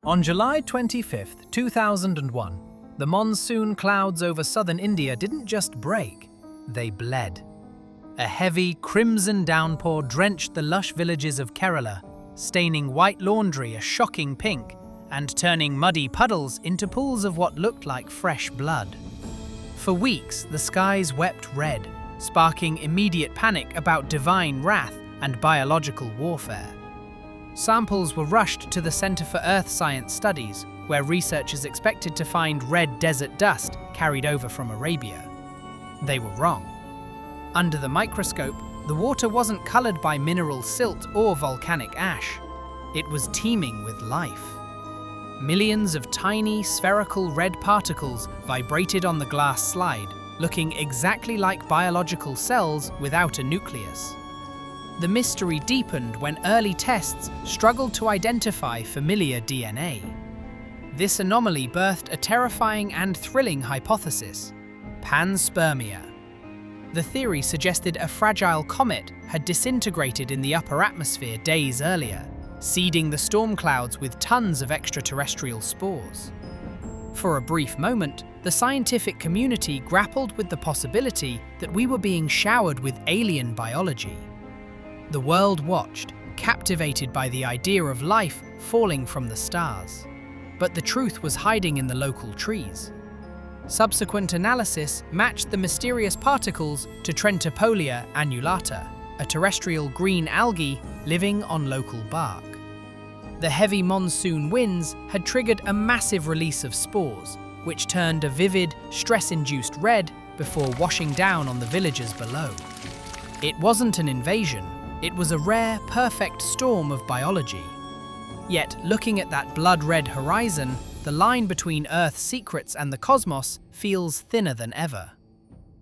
On July 25, 2001, the monsoon clouds over southern India didn't just break, they bled. A heavy, crimson downpour drenched the lush villages of Kerala, staining white laundry a shocking pink and turning muddy puddles into pools of what looked like fresh blood. For weeks, the skies wept red, sparking immediate panic about divine wrath and biological warfare. Samples were rushed to the Center for Earth Science Studies, where researchers expected to find red desert dust carried over from Arabia. They were wrong. Under the microscope, the water wasn't colored by mineral silt or volcanic ash. It was teeming with life. Millions of tiny, spherical red particles vibrated on the glass slide, looking exactly like biological cells without a nucleus. The mystery deepened when early tests struggled to identify familiar DNA. This anomaly birthed a terrifying and thrilling hypothesis: panspermia. The theory suggested a fragile comet had disintegrated in the upper atmosphere days earlier, seeding the storm clouds with tons of extraterrestrial spores. For a brief moment, the scientific community grappled with the possibility that we were being showered with alien biology. The world watched, captivated by the idea of life falling from the stars. But the truth was hiding in the local trees. Subsequent analysis matched the mysterious particles to Trentepolia annulata, a terrestrial green algae living on local bark. The heavy monsoon winds had triggered a massive release of spores, which turned a vivid, stress-induced red before washing down on the villages below. It wasn't an invasion. It was a rare, perfect storm of biology. Yet, looking at that blood-red horizon, the line between Earth's secrets and the cosmos feels thinner than ever.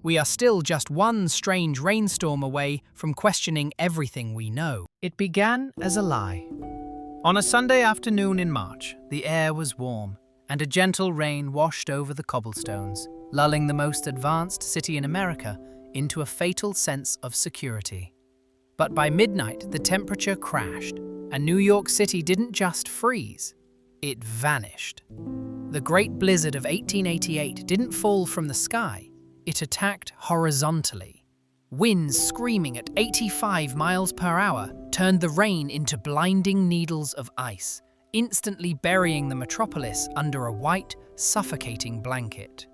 We are still just one strange rainstorm away from questioning everything we know. It began as a lie. On a Sunday afternoon in March, the air was warm, and a gentle rain washed over the cobblestones, lulling the most advanced city in America into a fatal sense of security. But by midnight, the temperature crashed, and New York City didn't just freeze, it vanished. The Great Blizzard of 1888 didn't fall from the sky, it attacked horizontally. Winds screaming at 85 miles per hour turned the rain into blinding needles of ice, instantly burying the metropolis under a white, suffocating blanket.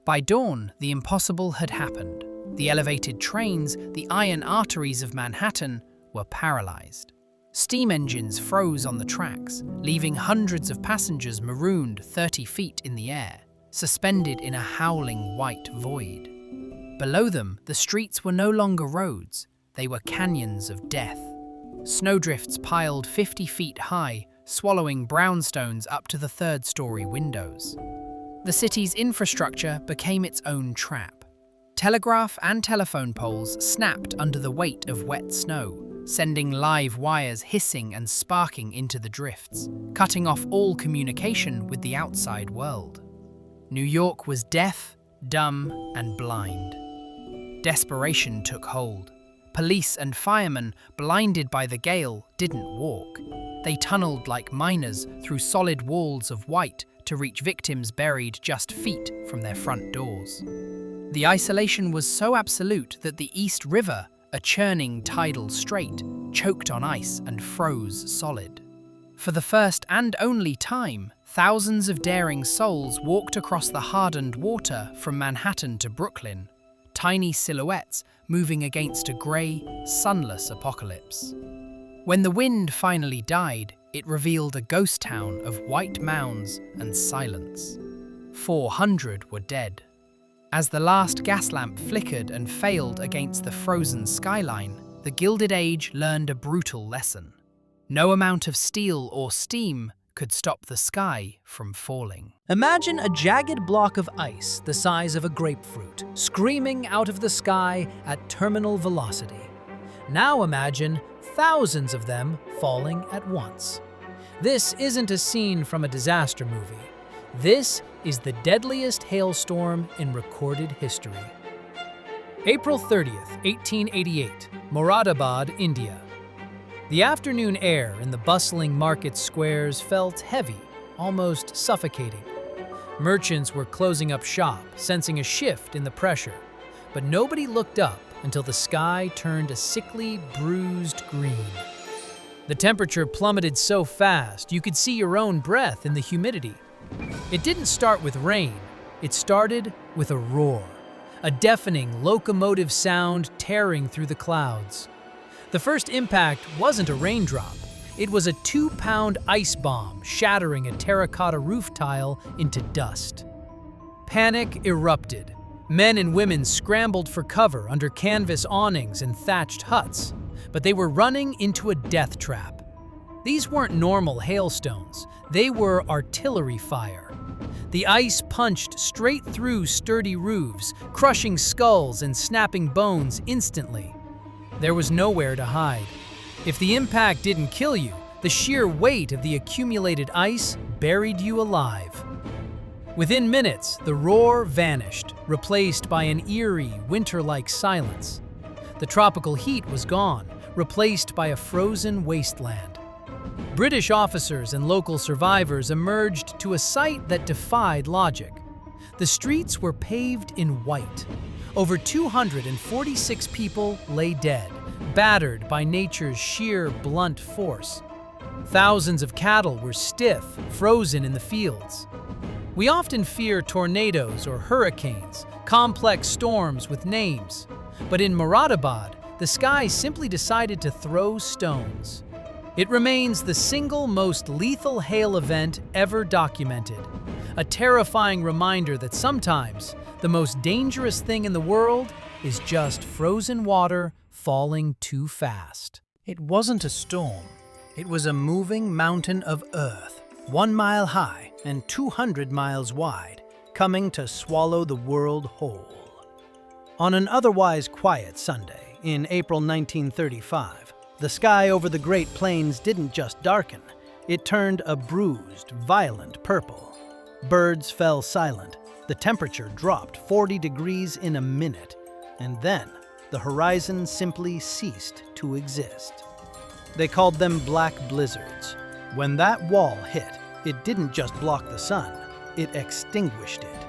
By dawn, the impossible had happened. The elevated trains, the iron arteries of Manhattan, were paralyzed. Steam engines froze on the tracks, leaving hundreds of passengers marooned 30 feet in the air, suspended in a howling white void. Below them, the streets were no longer roads, they were canyons of death. Snowdrifts piled 50 feet high, swallowing brownstones up to the third-story windows. The city's infrastructure became its own trap. Telegraph and telephone poles snapped under the weight of wet snow, sending live wires hissing and sparking into the drifts, cutting off all communication with the outside world. New York was deaf, dumb, and blind. Desperation took hold. Police and firemen, blinded by the gale, didn't walk. They tunneled like miners through solid walls of white to reach victims buried just feet from their front doors. The isolation was so absolute that the East River, a churning tidal strait, choked on ice and froze solid. For the first and only time, thousands of daring souls walked across the hardened water from Manhattan to Brooklyn, tiny silhouettes moving against a grey, sunless apocalypse. When the wind finally died, it revealed a ghost town of white mounds and silence. 400 were dead. As the last gas lamp flickered and failed against the frozen skyline, the Gilded Age learned a brutal lesson. No amount of steel or steam could stop the sky from falling. Imagine a jagged block of ice the size of a grapefruit, screaming out of the sky at terminal velocity. Now imagine thousands of them falling at once. This isn't a scene from a disaster movie. This is the deadliest hailstorm in recorded history. April 30th, 1888, Moradabad, India. The afternoon air in the bustling market squares felt heavy, almost suffocating. Merchants were closing up shop, sensing a shift in the pressure, but nobody looked up until the sky turned a sickly, bruised green. The temperature plummeted so fast you could see your own breath in the humidity. It didn't start with rain, it started with a roar, a deafening locomotive sound tearing through the clouds. The first impact wasn't a raindrop, it was a 2-pound ice bomb shattering a terracotta roof tile into dust. Panic erupted. Men and women scrambled for cover under canvas awnings and thatched huts, but they were running into a death trap. These weren't normal hailstones, they were artillery fire. The ice punched straight through sturdy roofs, crushing skulls and snapping bones instantly. There was nowhere to hide. If the impact didn't kill you, the sheer weight of the accumulated ice buried you alive. Within minutes, the roar vanished, replaced by an eerie, winter-like silence. The tropical heat was gone, replaced by a frozen wasteland. British officers and local survivors emerged to a sight that defied logic. The streets were paved in white. Over 246 people lay dead, battered by nature's sheer, blunt force. Thousands of cattle were stiff, frozen in the fields. We often fear tornadoes or hurricanes, complex storms with names. But in Moradabad, the sky simply decided to throw stones. It remains the single most lethal hail event ever documented, a terrifying reminder that sometimes the most dangerous thing in the world is just frozen water falling too fast. It wasn't a storm. It was a moving mountain of earth, 1 mile high and 200 miles wide, coming to swallow the world whole. On an otherwise quiet Sunday in April 1935, the sky over the Great Plains didn't just darken, it turned a bruised, violent purple. Birds fell silent, the temperature dropped 40 degrees in a minute, and then the horizon simply ceased to exist. They called them black blizzards. When that wall hit, it didn't just block the sun, it extinguished it.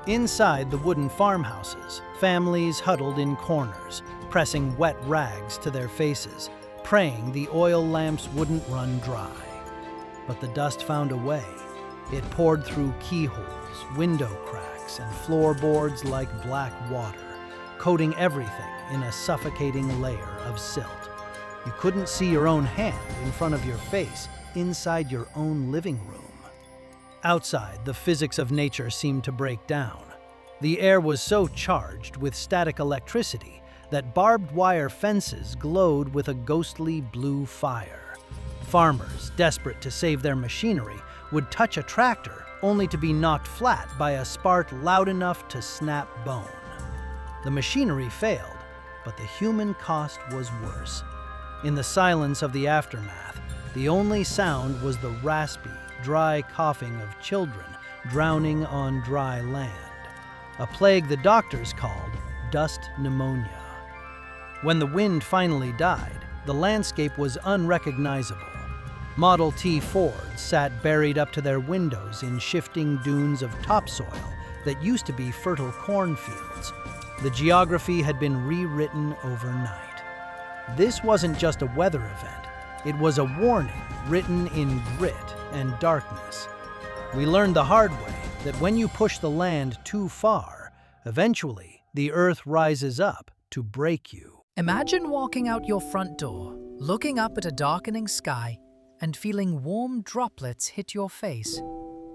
Inside the wooden farmhouses, families huddled in corners, pressing wet rags to their faces, praying the oil lamps wouldn't run dry. But the dust found a way. It poured through keyholes, window cracks, and floorboards like black water, coating everything in a suffocating layer of silt. You couldn't see your own hand in front of your face inside your own living room. Outside, the physics of nature seemed to break down. The air was so charged with static electricity that barbed wire fences glowed with a ghostly blue fire. Farmers, desperate to save their machinery, would touch a tractor only to be knocked flat by a spark loud enough to snap bone. The machinery failed, but the human cost was worse. In the silence of the aftermath, the only sound was the raspy, dry coughing of children drowning on dry land, a plague the doctors called dust pneumonia. When the wind finally died, the landscape was unrecognizable. Model T Fords sat buried up to their windows in shifting dunes of topsoil that used to be fertile cornfields. The geography had been rewritten overnight. This wasn't just a weather event, it was a warning written in grit and darkness. We learned the hard way that when you push the land too far, eventually the earth rises up to break you. Imagine walking out your front door, looking up at a darkening sky, and feeling warm droplets hit your face,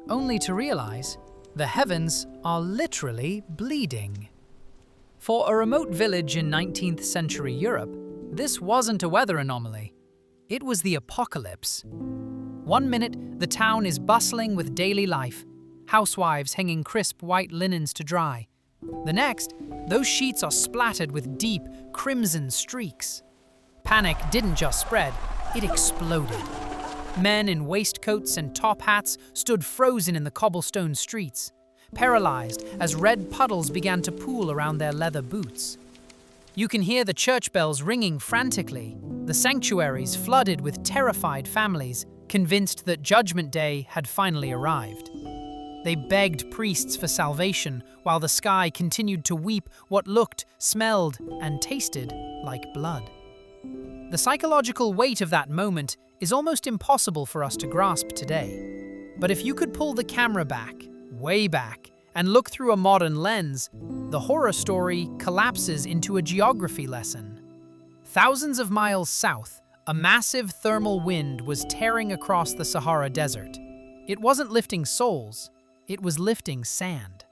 only to realize the heavens are literally bleeding. For a remote village in 19th century Europe, this wasn't a weather anomaly. It was the apocalypse. One minute, the town is bustling with daily life, housewives hanging crisp white linens to dry. The next, those sheets are splattered with deep, crimson streaks. Panic didn't just spread, it exploded. Men in waistcoats and top hats stood frozen in the cobblestone streets, paralyzed as red puddles began to pool around their leather boots. You can hear the church bells ringing frantically, the sanctuaries flooded with terrified families, convinced that Judgment Day had finally arrived. They begged priests for salvation while the sky continued to weep what looked, smelled, and tasted like blood. The psychological weight of that moment is almost impossible for us to grasp today. But if you could pull the camera back, way back, and look through a modern lens, the horror story collapses into a geography lesson. Thousands of miles south, a massive thermal wind was tearing across the Sahara Desert. It wasn't lifting souls, it was lifting sand.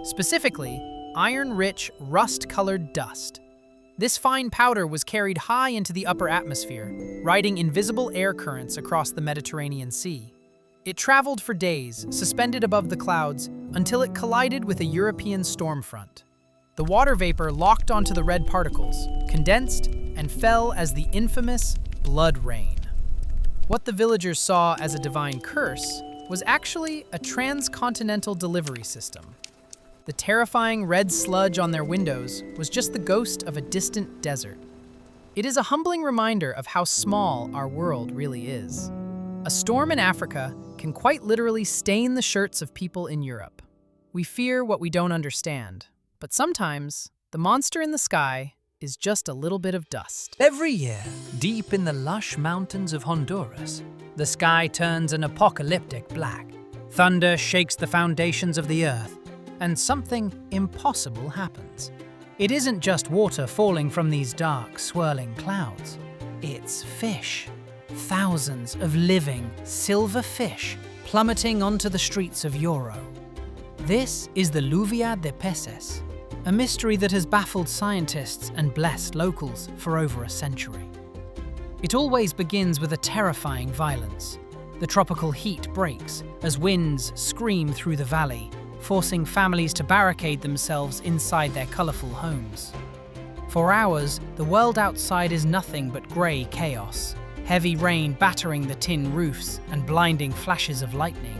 Specifically, iron-rich, rust-colored dust. This fine powder was carried high into the upper atmosphere, riding invisible air currents across the Mediterranean Sea. It traveled for days, suspended above the clouds, until it collided with a European storm front. The water vapor locked onto the red particles, condensed, and fell as the infamous blood rain. What the villagers saw as a divine curse was actually a transcontinental delivery system. The terrifying red sludge on their windows was just the ghost of a distant desert. It is a humbling reminder of how small our world really is. A storm in Africa can quite literally stain the shirts of people in Europe. We fear what we don't understand, but sometimes the monster in the sky is just a little bit of dust. Every year, deep in the lush mountains of Honduras, The sky turns an apocalyptic black. Thunder shakes the foundations of the earth, and something impossible happens. It isn't just water falling from these dark, swirling clouds. It's fish. Thousands of living, silver fish plummeting onto the streets of Euro. This is the Lluvia de Peces, a mystery that has baffled scientists and blessed locals for over a century. It always begins with a terrifying violence. The tropical heat breaks as winds scream through the valley, forcing families to barricade themselves inside their colorful homes. For hours, the world outside is nothing but grey chaos. Heavy rain battering the tin roofs and blinding flashes of lightning.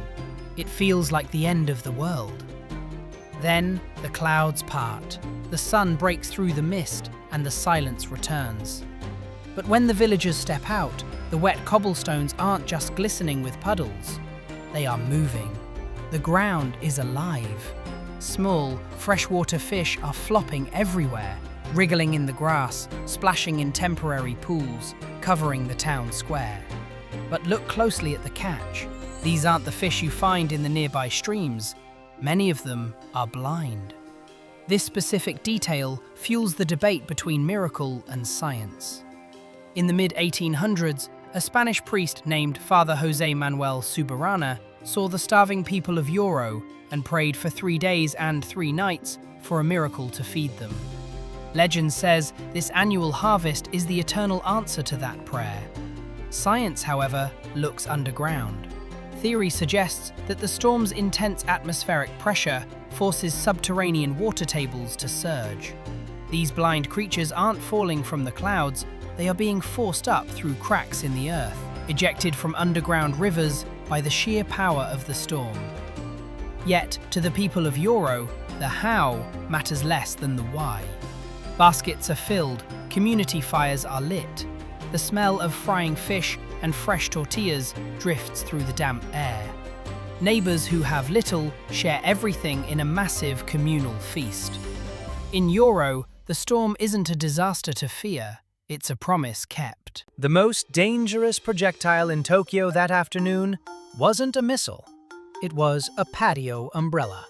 It feels like the end of the world. Then the clouds part, the sun breaks through the mist, and the silence returns. But when the villagers step out, the wet cobblestones aren't just glistening with puddles. They are moving. The ground is alive. Small, freshwater fish are flopping everywhere, wriggling in the grass, splashing in temporary pools, covering the town square. But look closely at the catch. These aren't the fish you find in the nearby streams. Many of them are blind. This specific detail fuels the debate between miracle and science. In the mid-1800s, a Spanish priest named Father José Manuel Subarana saw the starving people of Euro and prayed for 3 days and 3 nights for a miracle to feed them. Legend says this annual harvest is the eternal answer to that prayer. Science, however, looks underground. Theory suggests that the storm's intense atmospheric pressure forces subterranean water tables to surge. These blind creatures aren't falling from the clouds, they are being forced up through cracks in the earth, ejected from underground rivers by the sheer power of the storm. Yet, to the people of Euro, the how matters less than the why. Baskets are filled, community fires are lit. The smell of frying fish and fresh tortillas drifts through the damp air. Neighbors who have little share everything in a massive communal feast. In Euro, the storm isn't a disaster to fear, it's a promise kept. the most dangerous projectile in Tokyo that afternoon wasn't a missile. It was a patio umbrella.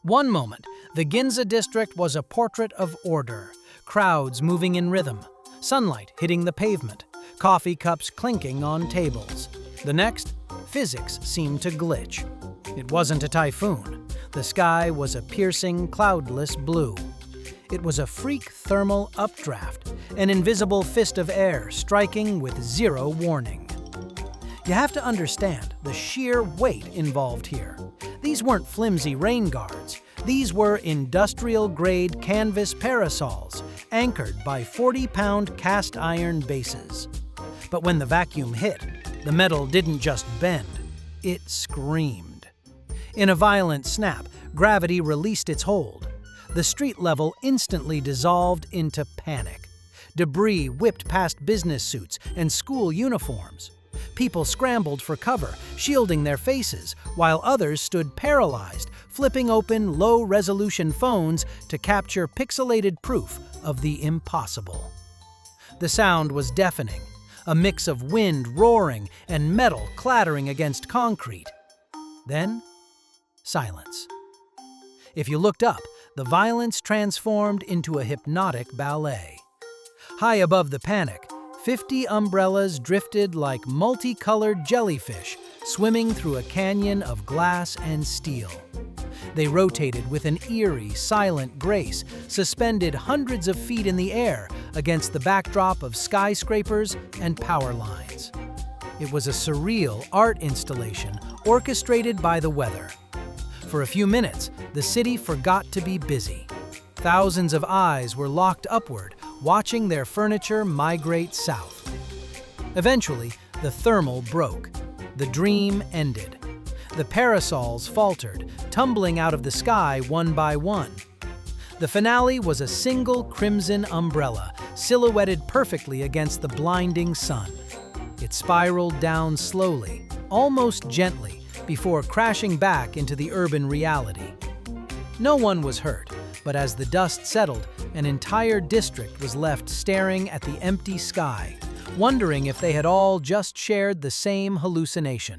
One moment, the Ginza district was a portrait of order, crowds moving in rhythm, sunlight hitting the pavement, coffee cups clinking on tables. The next, physics seemed to glitch. It wasn't a typhoon. The sky was a piercing, cloudless blue. It was a freak thermal updraft, an invisible fist of air striking with zero warning. You have to understand the sheer weight involved here. These weren't flimsy rain guards. These were industrial-grade canvas parasols, anchored by 40-pound cast iron bases. But when the vacuum hit, the metal didn't just bend, it screamed. In a violent snap, gravity released its hold. The street level instantly dissolved into panic. Debris whipped past business suits and school uniforms. People scrambled for cover, shielding their faces, while others stood paralyzed, flipping open low-resolution phones to capture pixelated proof of the impossible. The sound was deafening, a mix of wind roaring and metal clattering against concrete. Then, silence. If you looked up, the violence transformed into a hypnotic ballet. High above the panic, 50 umbrellas drifted like multicolored jellyfish swimming through a canyon of glass and steel. They rotated with an eerie, silent grace, suspended hundreds of feet in the air against the backdrop of skyscrapers and power lines. It was a surreal art installation orchestrated by the weather. For a few minutes, the city forgot to be busy. Thousands of eyes were locked upward, watching their furniture migrate south. Eventually, the thermal broke. The dream ended. The parasols faltered, tumbling out of the sky one by one. The finale was a single crimson umbrella, silhouetted perfectly against the blinding sun. It spiraled down slowly, almost gently, before crashing back into the urban reality. No one was hurt, but as the dust settled, an entire district was left staring at the empty sky, wondering if they had all just shared the same hallucination.